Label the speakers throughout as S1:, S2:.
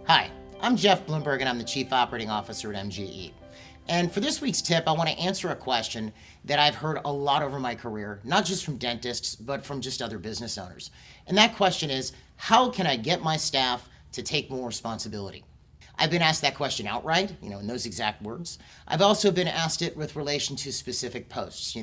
S1: Hi, I'm Jeff Bloomberg and I'm the Chief Operating Officer at MGE. And for this week's tip, I want to answer a question that I've heard a lot over my career, not just from dentists, but from just other business owners. And that question is, how can I get my staff to take more responsibility? I've been asked that question outright, in those exact words. I've also been asked it with relation to specific posts,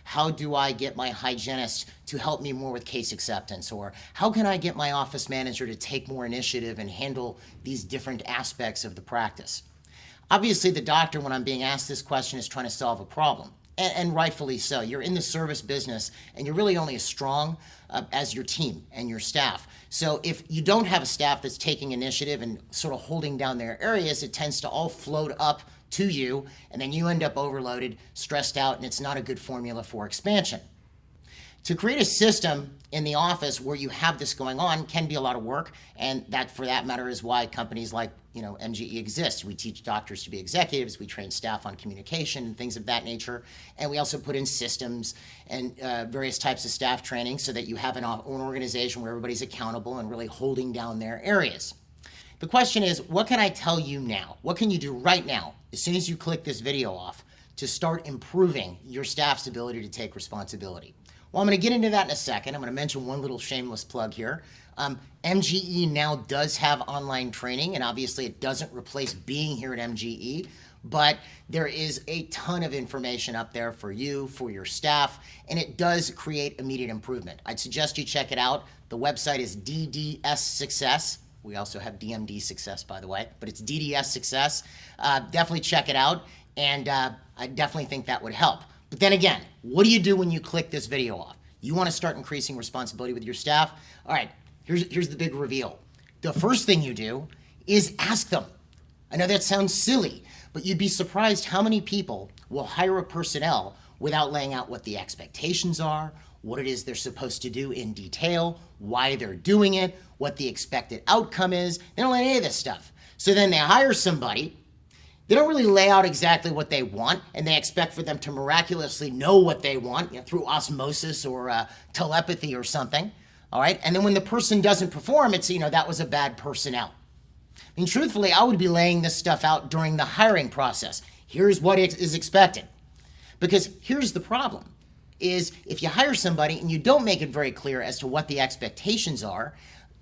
S1: how do I get my hygienist to help me more with case acceptance? Or how can I get my office manager to take more initiative and handle these different aspects of the practice? Obviously, the doctor, when I'm being asked this question, is trying to solve a problem. And rightfully so. You're in the service business, and you're really only as strong as your team and your staff. So if you don't have a staff that's taking initiative and sort of holding down their areas, it tends to all float up to you, and then you end up overloaded, stressed out, and it's not a good formula for expansion. To create a system in the office where you have this going on can be a lot of work, and that, for that matter, is why companies like MGE exists. We teach doctors to be executives, we train staff on communication and things of that nature, and we also put in systems and various types of staff training so that you have an organization where everybody's accountable and really holding down their areas. The question is, what can I tell you now? What can you do right now, as soon as you click this video off, to start improving your staff's ability to take responsibility? Well, I'm going to get into that in a second. I'm going to mention one little shameless plug here. MGE now does have online training, and obviously it doesn't replace being here at MGE, but there is a ton of information up there for you, for your staff, and it does create immediate improvement. I'd suggest you check it out. The website is DDS Success. We also have DMD Success, by the way, but it's DDS Success. Definitely check it out, and I definitely think that would help. But then again, what do you do when you click this video off? You want to start increasing responsibility with your staff? All right, here's the big reveal. The first thing you do is ask them. I know that sounds silly, but you'd be surprised how many people will hire a personnel without laying out what the expectations are, what it is they're supposed to do in detail, why they're doing it, what the expected outcome is. They don't lay any of this stuff. So then they hire somebody. They don't really lay out exactly what they want, and they expect for them to miraculously know what they want through osmosis or telepathy or something, all right? And then when the person doesn't perform, it's, that was a bad personnel. I mean, truthfully, I would be laying this stuff out during the hiring process. Here's what is expected. Because here's the problem, is if you hire somebody and you don't make it very clear as to what the expectations are,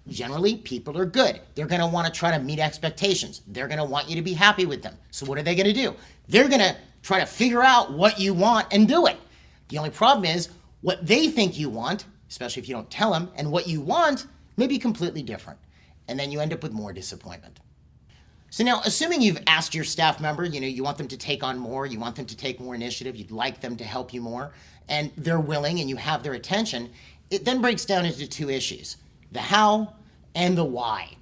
S1: generally, people are good. They're going to want to try to meet expectations. They're going to want you to be happy with them. So what are they going to do? They're going to try to figure out what you want and do it. The only problem is what they think you want, especially if you don't tell them, and what you want may be completely different. And then you end up with more disappointment. So now, assuming you've asked your staff member, you want them to take on more, you want them to take more initiative, you'd like them to help you more, and they're willing and you have their attention, it then breaks down into two issues: the how and the why.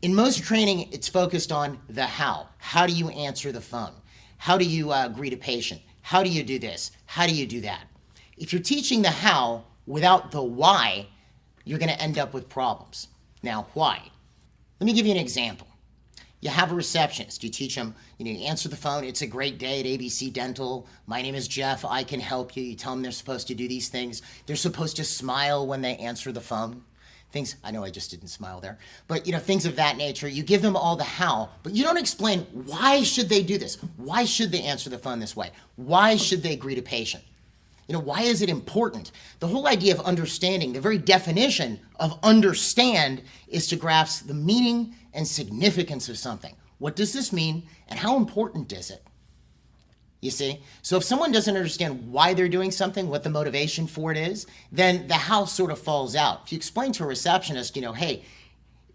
S1: In most training, it's focused on the how. How do you answer the phone? How do you greet a patient? How do you do this? How do you do that? If you're teaching the how without the why, you're going to end up with problems. Now, why? Let me give you an example. You have a receptionist. You teach them, you answer the phone. It's a great day at ABC Dental. My name is Jeff. I can help you. You tell them they're supposed to do these things. They're supposed to smile when they answer the phone. Things, I know I just didn't smile there, but things of that nature. You give them all the how, but you don't explain why should they do this? Why should they answer the phone this way? Why should they greet a patient? Why is it important? The whole idea of understanding, the very definition of understand, is to grasp the meaning and significance of something. What does this mean, and how important is it? You see? So if someone doesn't understand why they're doing something, what the motivation for it is, then the how sort of falls out. If you explain to a receptionist, hey,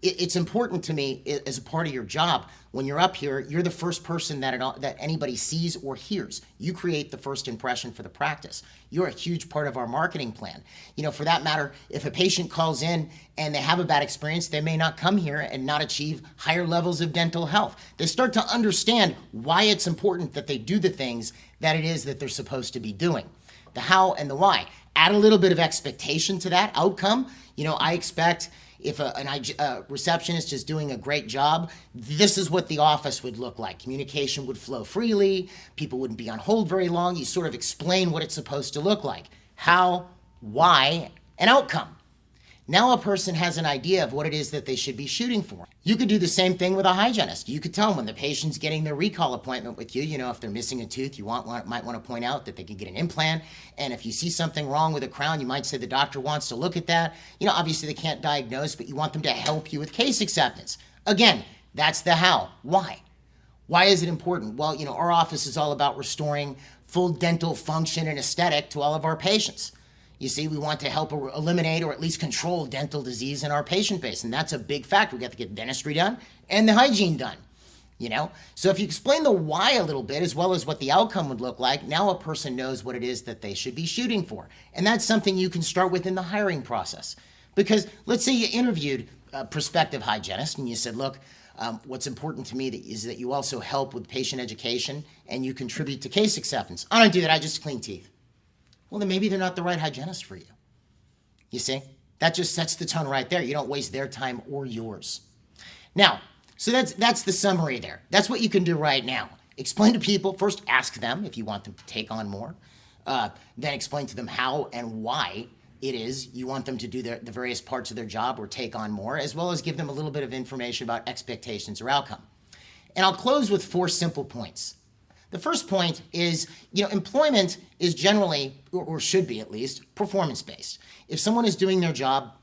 S1: it's important to me as a part of your job. When you're up here, you're the first person that anybody sees or hears. You create the first impression for the practice. You're a huge part of our marketing plan. For that matter, if a patient calls in and they have a bad experience, they may not come here and not achieve higher levels of dental health. They start to understand why it's important that they do the things that it is that they're supposed to be doing. The how and the why. Add a little bit of expectation to that outcome. I expect if a receptionist is doing a great job, this is what the office would look like. Communication would flow freely. People wouldn't be on hold very long. You sort of explain what it's supposed to look like. How, why, and outcome. Now a person has an idea of what it is that they should be shooting for. You could do the same thing with a hygienist. You could tell them when the patient's getting their recall appointment with you, if they're missing a tooth, you might want to point out that they could get an implant. And if you see something wrong with a crown, you might say the doctor wants to look at that. Obviously they can't diagnose, but you want them to help you with case acceptance. Again, that's the how. Why? Why is it important? Well, our office is all about restoring full dental function and aesthetic to all of our patients. You see, we want to help eliminate or at least control dental disease in our patient base. And that's a big factor. We got to get dentistry done and the hygiene done, So if you explain the why a little bit, as well as what the outcome would look like, now a person knows what it is that they should be shooting for. And that's something you can start with in the hiring process. Because let's say you interviewed a prospective hygienist and you said, look, what's important to me is that you also help with patient education and you contribute to case acceptance. I don't do that. I just clean teeth. Well, then maybe they're not the right hygienist for you. You see? That just sets the tone right there. You don't waste their time or yours. Now, so that's the summary there. That's what you can do right now. Explain to people, first ask them if you want them to take on more. Then explain to them how and why it is you want them to do the various parts of their job or take on more, as well as give them a little bit of information about expectations or outcome. And I'll close with 4 simple points. The first point is, employment is generally, or should be at least, performance-based. If someone is doing their job,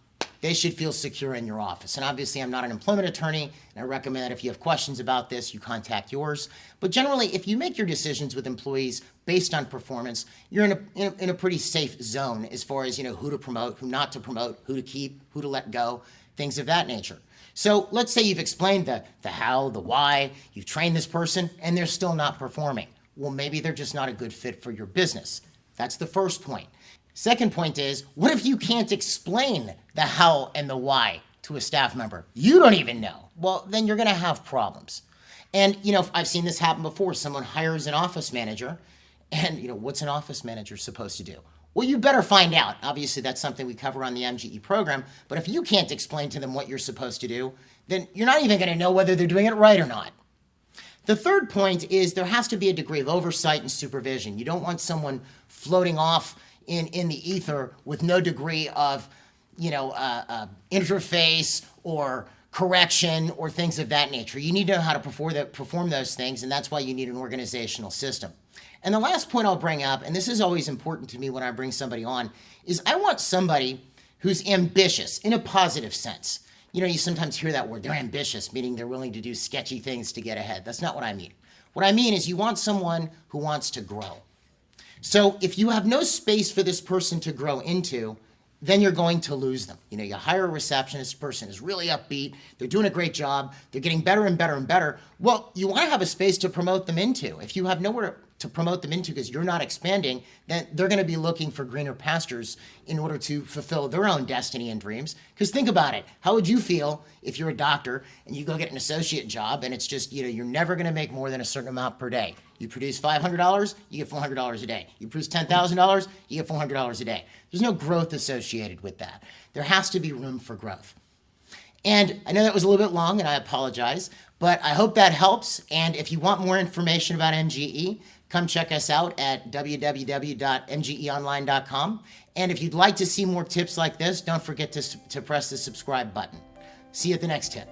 S1: they should feel secure in your office. And obviously, I'm not an employment attorney, and I recommend that if you have questions about this, you contact yours. But generally, if you make your decisions with employees based on performance, you're in a pretty safe zone as far as, who to promote, who not to promote, who to keep, who to let go, things of that nature. So let's say you've explained the how, the why, you've trained this person, and they're still not performing. Well, maybe they're just not a good fit for your business. That's the first point. Second point is, what if you can't explain the how and the why to a staff member? You don't even know. Well, then you're going to have problems. And, I've seen this happen before. Someone hires an office manager, and, what's an office manager supposed to do? Well, you better find out. Obviously, that's something we cover on the MGE program. But if you can't explain to them what you're supposed to do, then you're not even going to know whether they're doing it right or not. The third point is there has to be a degree of oversight and supervision. You don't want someone floating off in the ether with no degree of, interface or correction or things of that nature. You need to know how to perform those things, and that's why you need an organizational system. And the last point I'll bring up, and this is always important to me when I bring somebody on, is I want somebody who's ambitious in a positive sense. You sometimes hear that word, they're ambitious, meaning they're willing to do sketchy things to get ahead. That's not what I mean. What I mean is you want someone who wants to grow. So if you have no space for this person to grow into, then you're going to lose them. You hire a receptionist, person is really upbeat, they're doing a great job, they're getting better and better and better. Well, you want to have a space to promote them into. If you have nowhere to promote them into because you're not expanding, then they're going to be looking for greener pastures in order to fulfill their own destiny and dreams. Because think about it. How would you feel if you're a doctor and you go get an associate job and it's just, you're never going to make more than a certain amount per day. You produce $500, you get $400 a day. You produce $10,000, you get $400 a day. There's no growth associated with that. There has to be room for growth. And I know that was a little bit long, and I apologize, but I hope that helps. And if you want more information about MGE, come check us out at www.mgeonline.com. And if you'd like to see more tips like this, don't forget to press the subscribe button. See you at the next tip.